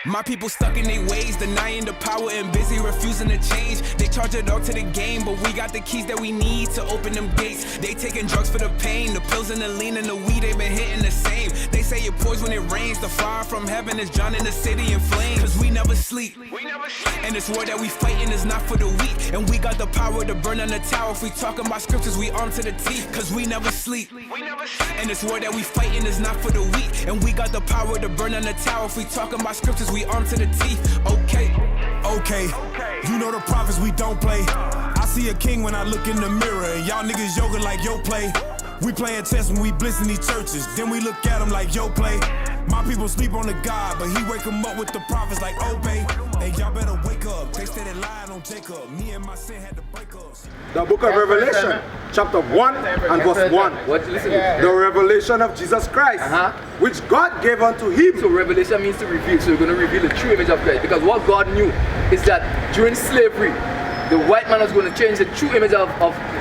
My people stuck in their ways, denying the power and busy refusing to change. They charge it all to the game, but we got the keys that we need to open them gates. They taking drugs for the pain, the pills and the lean and the weed, they been hitting the same. They say it pours when it rains, the fire from heaven is drowning the city in flames. Cause we never sleep, and this war that we fighting is not for the weak. And we got the power to burn on the tower. If we talking about scriptures, we armed to the teeth. Cause we never sleep, and this war that we fighting is not for the weak. And we got the power to burn on the tower. If we talking about scriptures, we armed to the teeth. Okay, you know the prophets, we don't play. I see a king when I look in the mirror, and y'all niggas yoga like yo play. We playing chess when we blitz in these churches, then we look at them like yo play. My people sleep on the God, but he wake them up with the prophets like obey. Hey, y'all better wake up, they steady lying on Jacob. Me and my sin had to break up. The book of Revelation, chapter 1 and verse 1. The revelation of Jesus Christ, which God gave unto him. So revelation means to reveal. So you're going to reveal the true image of Christ. Because what God knew is that during slavery, the white man was going to change the true image of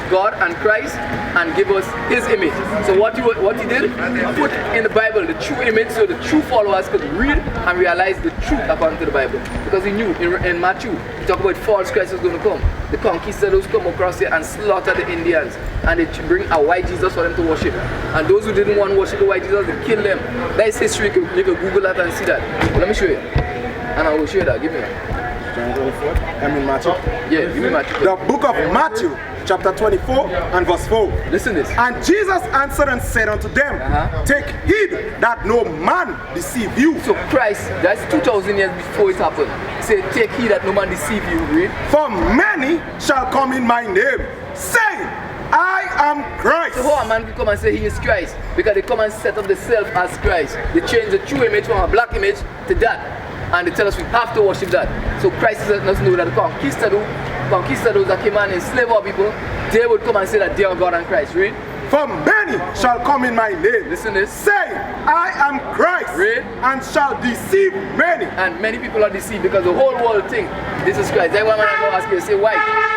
God and Christ and give us his image. So what he did, he put in the Bible the true image so the true followers could read and realize the truth according to the Bible. Because he knew in Matthew, he talked about false Christ was going to come. The conquistadors come across here and slaughter the Indians, and they bring a white Jesus for them to worship. And those who didn't want to worship the white Jesus, they kill them. That is history. You can Google that and see that. But let me show you. And I will show you that. Give me that. Matthew. Yeah, give me Matthew. The book of Matthew, chapter 24 and verse 4. Listen this. And Jesus answered and said unto them, take heed that no man deceive you. So Christ, that's 2,000 years before it happened. He said, take heed that no man deceive you. Read. For many shall come in my name, saying, I am Christ. So how a man can come and say he is Christ? Because they come and set up themselves as Christ. They change the true image from a black image to that. And they tell us we have to worship that. So Christ is letting us know that the conquistadors that came and enslaved our people, they would come and say that they are God and Christ. Read. For many shall come in my name, listen this, saying, I am Christ. Read. And shall deceive many. And many people are deceived because the whole world think this is Christ. That's why when I go ask you, say why?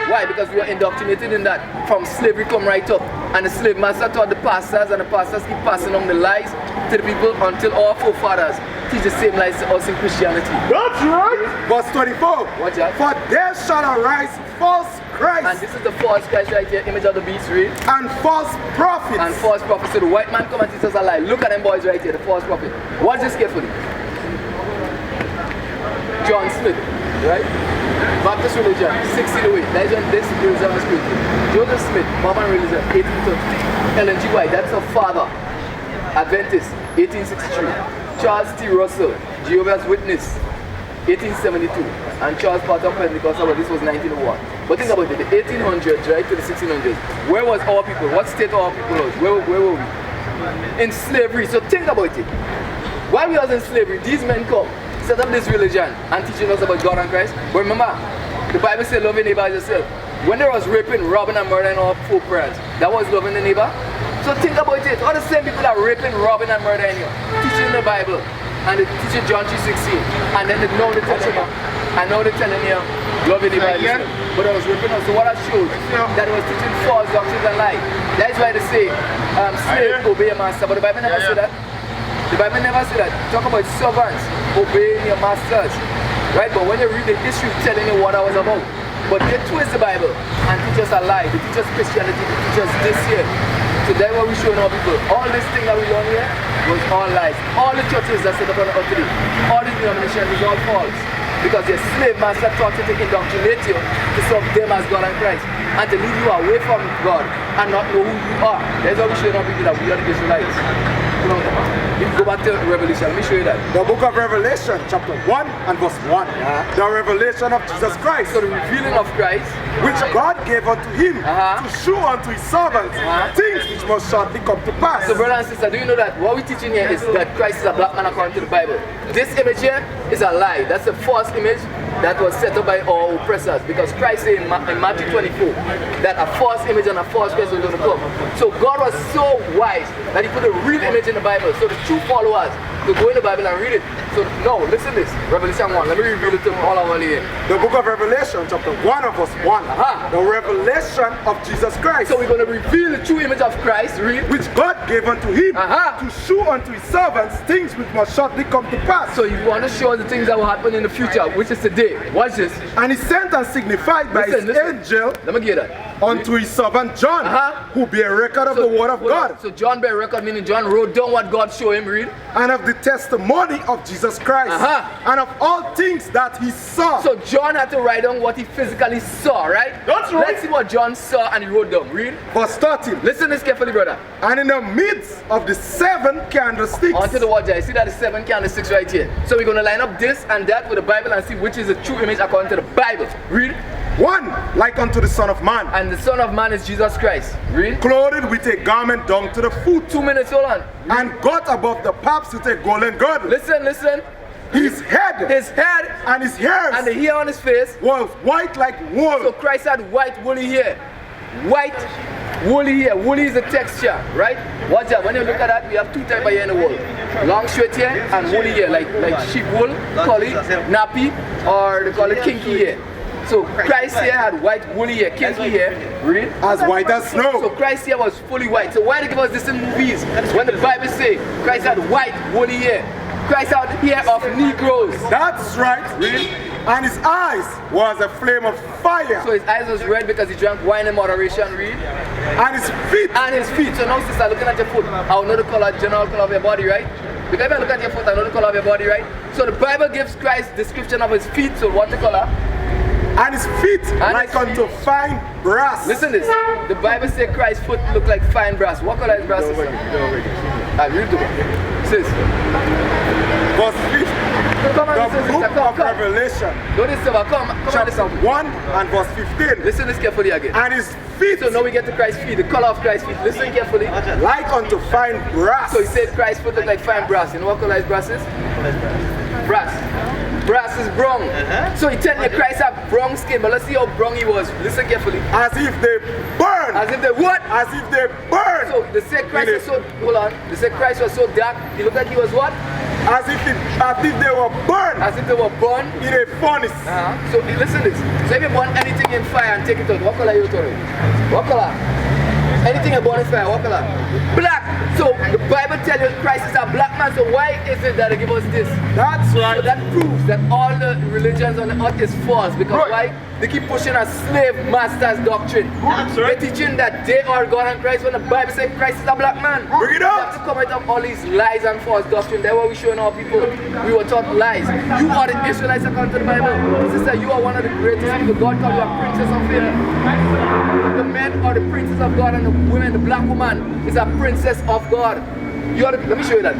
Why? Because we are indoctrinated in that. From slavery come right up. And the slave master taught the pastors, and the pastors keep passing on the lies to the people until our forefathers teach the same lies to us in Christianity. That's right. Verse 24. Watch out. For there shall arise false Christ. And this is the false Christ right here, image of the beast, read. And false prophets. And false prophets. So the white man come and teach us a lie. Look at them boys right here, the false prophet. Watch this carefully. John Smith, right? Baptist religion, 16 away. That is when this religion was created. Joseph Smith, Mormon religion, 1830. Ellen G. White, that's her father. Adventist, 1863. Charles T. Russell, Jehovah's Witness, 1872. And Charles Potter Pentecostal, this was 1901. But think about it, the 1800s, right, to the 1600s. Where was our people? What state our people was? Where were we? In slavery. So think about it. While we was in slavery, these men come, set up this religion and teaching us about God and Christ. But remember, the Bible says love your neighbor as yourself. When there was raping, robbing and murdering our foreparents, that was loving the neighbor. So think about it. All the same people are raping, robbing and murdering you, teaching the Bible. And they teach you John 3:16. And then now they're telling you, love your neighbor as yourself. But I was raping us. So what I showed, that it was teaching false doctrines and lies. That's why they say, slave, obey your master. But the Bible never said that. The Bible never said that. Talk about servants obeying your masters, right? But when you read the history telling you what I was about, but they twist the Bible and teach us a lie. They teach us Christianity. They teach us this here. So that's what we're showing our people. All this thing that we done here was all lies. All the churches that set up on the earth today, all these denominations is all false. Because your slave master taught you to indoctrinate you to serve them as God and Christ, and to lead you away from God and not know who you are. That's why we showing our people that we are the Israelites. If you go back to Revelation, let me show you that. The book of Revelation, chapter 1 and verse 1. The revelation of Jesus Christ. So the revealing of Christ, which God gave unto him to show unto his servants things which must shortly come to pass. So brother and sister, do you know that what we're teaching here is that Christ is a black man according to the Bible? This image here is a lie. That's a false image that was set up by our oppressors, because Christ said in Matthew 24 that a false image and a false Christ was going to come. So God was so wise that he put a real image in the Bible, so the true followers to go in the Bible and read it. So no, listen this. Revelation 1. Let me reveal it to all over here. The book of Revelation, chapter 1 and verse 1. The revelation of Jesus Christ. So we're going to reveal the true image of Christ, read. Which God gave unto him to show unto his servants things which must shortly come to pass. So you want to show us the things that will happen in the future, which is today. Watch this. And he sent and signified by his angel let me get that. Unto his servant John, who bear record of the word of God. So John bear record, meaning John wrote down what God showed him, read. And of the testimony of Jesus Christ. And of all things that he saw. So John had to write down what he physically saw, right? That's right. Let's see what John saw and he wrote down. Read. Verse 13. Listen this carefully, brother. And in the midst of the 7 candlesticks. Onto the watch, you see that the 7 candlesticks right here. So we're going to line up this and that with the Bible and see which is the true image according to the Bible. Read. One like unto the Son of Man. And the Son of Man is Jesus Christ. Read. Clothed with a garment down to the foot. 2 minutes, hold on. Read. And got above the paps with a golden girdle. Listen. His head and his hairs and the hair on his face was white like wool. So Christ had white woolly hair. White woolly hair. Woolly is the texture, right? Watch that. When you look at that, we have 2 types of hair in the world. Long straight hair and woolly hair, like sheep wool, call it nappy, or they call it kinky hair. So Christ's hair had white woolly hair, kinky hair, read? As white as snow. So Christ's hair was fully white. So why they give us this in movies? When the Bible say Christ had white woolly hair. Christ had hair of Negroes. That's right. Read. And his eyes was a flame of fire. So his eyes was red because he drank wine in moderation, read. And his feet. So now sister, looking at your foot, I will know the color, general color of your body, right? Because if I look at your foot, I know the color of your body, right? So the Bible gives Christ description of his feet, so what the color? And his feet like unto fine brass. Listen this. The Bible says Christ's foot look like fine brass. What color is brass? I read the book. Sis. Verse 15. Come on, the book of Revelation. Come chapter 1 and verse 15. Listen this carefully again. And his feet. So now we get to Christ's feet. The color of Christ's feet. Listen carefully. Like unto fine brass. So he said Christ's foot look like fine brass. You know what color is brass is? Brass. Brass is brown. So he tell you Christ had brown skin, but let's see how brown he was. Listen carefully. As if they burn. As if they what? As if they burn. So they said Christ was so, hold on. They said Christ was so dark. He looked like he was what? As if they were burned. As if they were burned in a furnace. So listen this. So if you burn anything in fire and take it out, what color you turn? What color? Anything you burn in fire, what color? Black. So the Bible tells you Christ is a black man. So why is it that they give us this? That's right. So that proves that all the religions on the earth is false. Because why? They keep pushing a slave master's doctrine. They're teaching that they are God and Christ when the Bible says Christ is a black man. Bring it up. We have to come out of all these lies and false doctrine. That's what we're showing our people. We were taught lies. You are the Israelites according to the Bible. Sister, you are one of the greatest people. God called you a princess of fear. The men are the princes of God and the women, the black woman is a princess of God. You are the, let me show you that.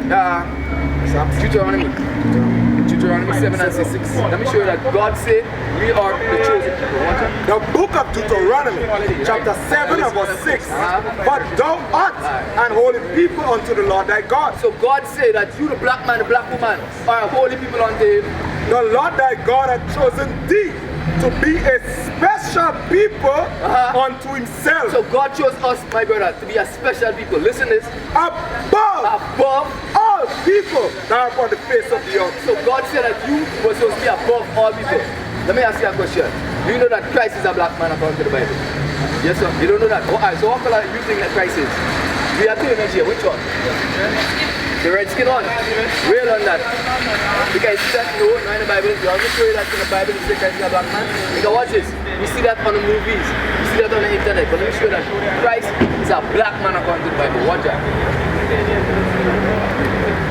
Deuteronomy 7 and 6. Let me show you that God said we are the chosen people. Watch it. The book of Deuteronomy, chapter 7 and verse 6. But thou art an holy people unto the Lord thy God. So God said that you, the black man, the black woman, are a holy people unto him. The Lord thy God hath chosen thee to be a special people unto himself. So God chose us, my brother, to be a special people. Listen this. Above all people that are upon the face of the earth. So God said that you were supposed to be above all people. Let me ask you a question. Do you know that Christ is a black man according to the Bible? Yes, sir. You don't know that? Alright, so what color do you think that Christ is? We have 2 images here. Which one? The red skin one. Real on that. Because you said no in the Bible. You also show you that in the Bible, you say Christ is a black man. Because watch this. We see that on the movies. We see that on the internet. But let me show you that Christ is a black man according to the Bible. Watch that.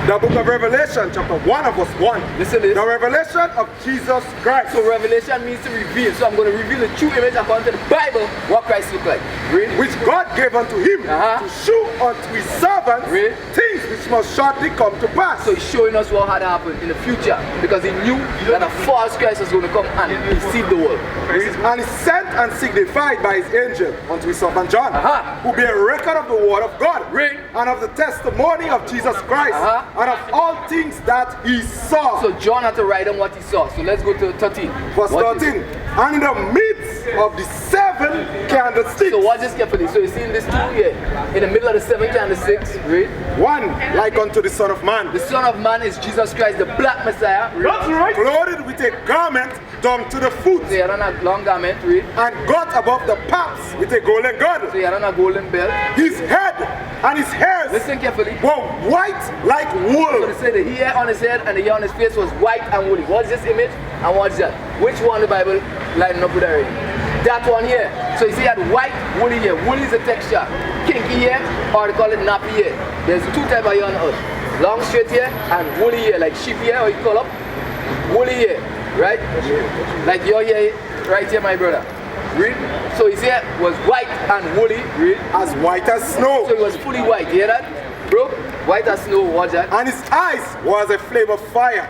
The book of Revelation, chapter 1 and verse 1. Listen to this. The revelation of Jesus Christ. So revelation means to reveal. So I'm going to reveal the true image according to the Bible, what Christ looked like. Read. Which God gave unto him to show unto his servants things which must shortly come to pass. So he's showing us what had happened in the future because he knew that a false Christ was going to come and deceive the world. And he sent and signified by his angel unto his servant John, who bear record of the word of God and of the testimony of Jesus Christ and of all things that he saw. So John had to write on what he saw. So let's go to 13. Verse 13. And in the midst of the 7 7 candlesticks. So watch this carefully. So you see in this 2 here, in the middle of the 7 candlesticks, read. 1 like unto the Son of Man. The Son of Man is Jesus Christ, the black Messiah. Read. That's right. Clothed with a garment down to the foot. So you had on a long garment, read. And got above the paps with a golden girdle. So you had on a golden belt. His head and his hairs Listen carefully. were white like wool. So they say the hair on his head and the hair on his face was white and woolly. What's this image and what's that? Which one the Bible lining up with already? That one here. So you see that white woolly hair. Woolly is a texture. Kinky hair or they call it nappy hair. There's 2 types of hair on earth. Long straight hair and woolly hair, like sheep hair or you call up woolly hair, right? Like your hair right here, my brother. Read. So his hair was white and woolly. Read. As white as snow. So it was fully white. You hear that? Bro? White as snow. Watch that. And his eyes was a flame of fire.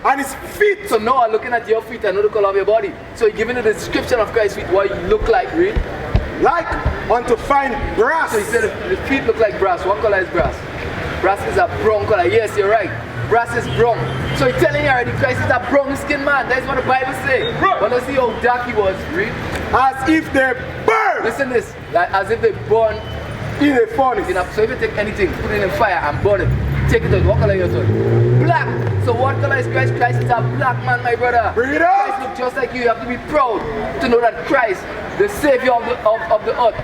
And his feet. So now I'm looking at your feet, I know the color of your body. So you're giving you the description of Christ's feet, what you look like, read. Like unto fine brass. So he said the feet look like brass. What color is brass? Brass is a brown color. Yes, you're right. Brass is brown. So he's telling you already, Christ is a brown skinned man. That's what the Bible says. But let's see how dark he was, read. As if they burn. Listen this, like as if they burn in a furnace. So if you take anything, put it in fire and burn it, take it out. What color is your tongue? Black. So what color is Christ? Christ is a black man, my brother. Bring it up. Christ looks just like you. You have to be proud to know that Christ, the Savior of the earth,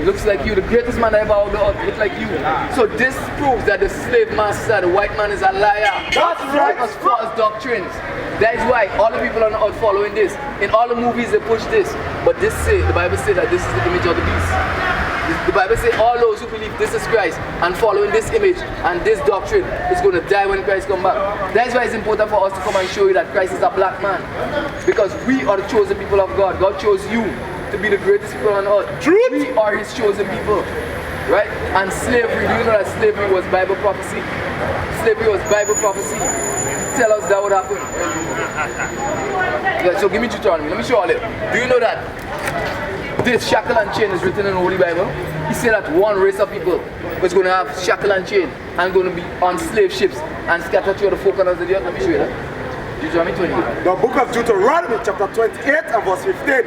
looks like you. The greatest man ever of the earth looks like you. So this proves that the slave master, the white man, is a liar. That's right. Because false doctrines. That is why all the people on the earth following this. In all the movies they push this. But the Bible says that this is the image of the beast. The Bible says all those who believe this is Christ and following this image and this doctrine is going to die when Christ comes back. That's why it's important for us to come and show you that Christ is a black man. Because we are the chosen people of God. God chose you to be the greatest people on earth. Truth. We are his chosen people. Right? And slavery, do you know that slavery was Bible prophecy? Slavery was Bible prophecy. Tell us that would happen. Yeah, so give me Deuteronomy. Let me show you. Do you know that this shackle and chain is written in the Holy Bible? He said that one race of people was going to have shackle and chain and going to be on slave ships and scattered through the four corners of the earth. Let me show you that. Deuteronomy 20. The book of Deuteronomy chapter 28 and verse 15.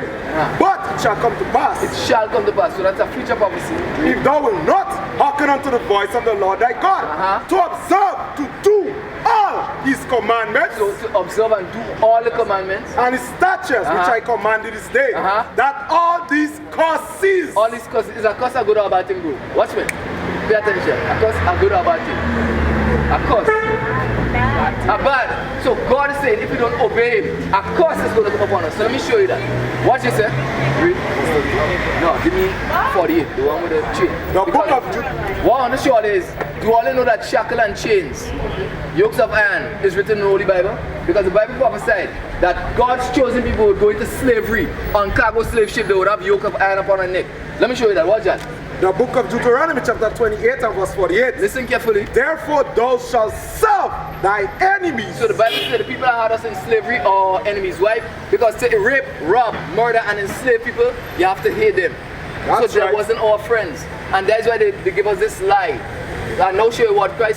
But it shall come to pass. It shall come to pass. So that's a future prophecy. If thou wilt not hearken unto the voice of the Lord thy God, to observe, to do all his commandments, So to observe and do all the commandments, and his statutes which I commanded this day, that all these curses, all these curses, is a curse a good or a bad thing, bro? Watch me. Pay attention. A curse a good or a bad thing? A curse. A bad. So God is saying if you don't obey him, a curse is going to come upon us. So let me show you that. Watch this, eh? Read. No, give me 48, the one with the chain. The book of what I want to show you is, do all you know that shackle and chains, yokes of iron, is written in the Holy Bible? Because the Bible prophesied that God's chosen people would go into slavery on cargo slave ship. They would have yoke of iron upon their neck. Let me show you that. Watch that. The book of Deuteronomy chapter 28 and verse 48. Listen carefully. Therefore thou shalt serve thy enemies. So the Bible says the people that had us in slavery are enemies. Why? Because to rape, rob, murder, and enslave people, you have to hate them. That's so that right. wasn't our friends. And that's why they give us this lie. And now show you what color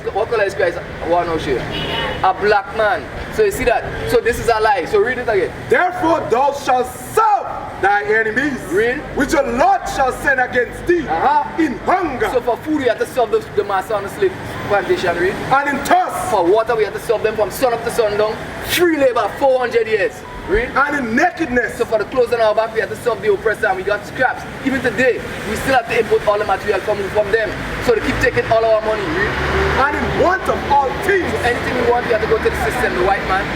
is Christ? What now show you? A black man. So you see that? So this is a lie. So read it again. Therefore thou shalt serve thy enemies, Read. which the Lord shall send against thee in hunger, So for food we have to serve the master on the slave plantation, read. and in thirst, For water we have to serve them from sun up to sundown. Free labor, 400 years. Read. and in nakedness. So for the clothes on our back, we have to serve the oppressor, and we got scraps. Even today, we still have to import all the material from them. So they keep taking all our money. Read. And in want of all things. Anything we want, we have to go to the system, the white man.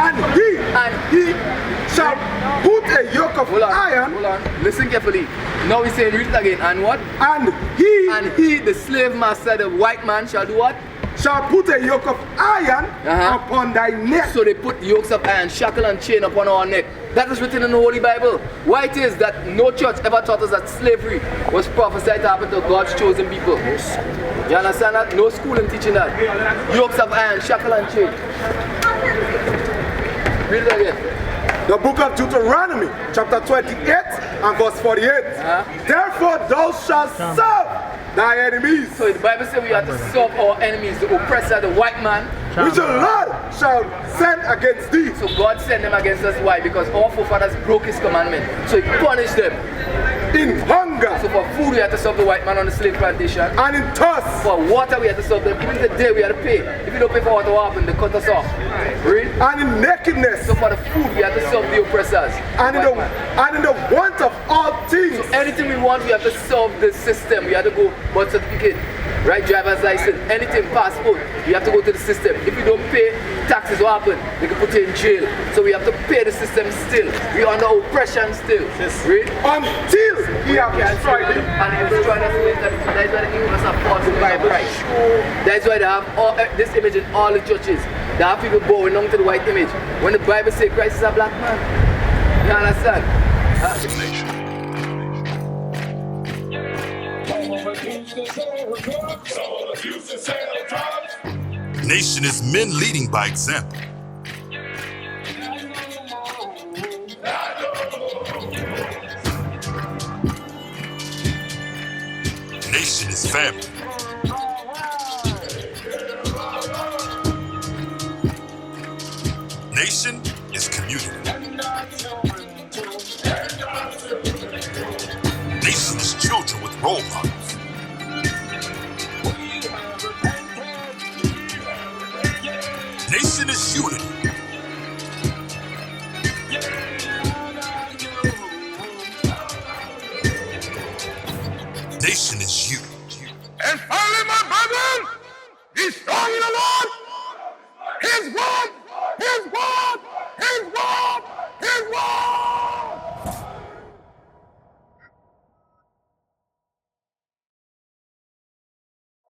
And he shall put a yoke of iron. Hold on. Listen carefully. Now he's saying, read it again. And what? And he, the slave master, the white man, shall do what? shall put a yoke of iron upon thy neck. So they put yokes of iron, shackle and chain upon our neck. That is written in the Holy Bible. Why it is that no church ever taught us that slavery was prophesied to happen to God's chosen people. You understand that? No school in teaching that. Yokes of iron, shackle and chain. Read it again. The book of Deuteronomy, chapter 28 and verse 48. Therefore thou shalt serve thy enemies. So the Bible says we have to serve our enemies, the oppressor, the white man, which the Lord shall send against thee. So God sent them against us. Why? Because our forefathers broke his commandment. So he punished them. In hunger. So for food we had to serve the white man on the slave plantation. And in thirst. For water we had to serve them. Even today we had to pay. If you don't pay for water, what happened? They cut us off. Read? And in nakedness. So for the food we had to serve the oppressors. And in the want of all things. So anything we want we have to serve the system. We have to go birth certificate, right? Driver's license, anything, passport. We have to go to the system. If you don't pay taxes, what happens? They can put you in jail. So we have to pay the system still. We are under oppression still. Read? Until he have destroyed them. And he destroyed us with that. That is why the English are forced to buy price. That is why they have all, this image in all the churches. They have people bowing down to the white image. When the Bible says Christ is a black man. You understand? Nation is men leading by example. Nation is family. Nation is community. Nation is children with role models. Nation is unity. Nation is you. And finally, my brethren, be strong in the Lord. His word, His word, His word.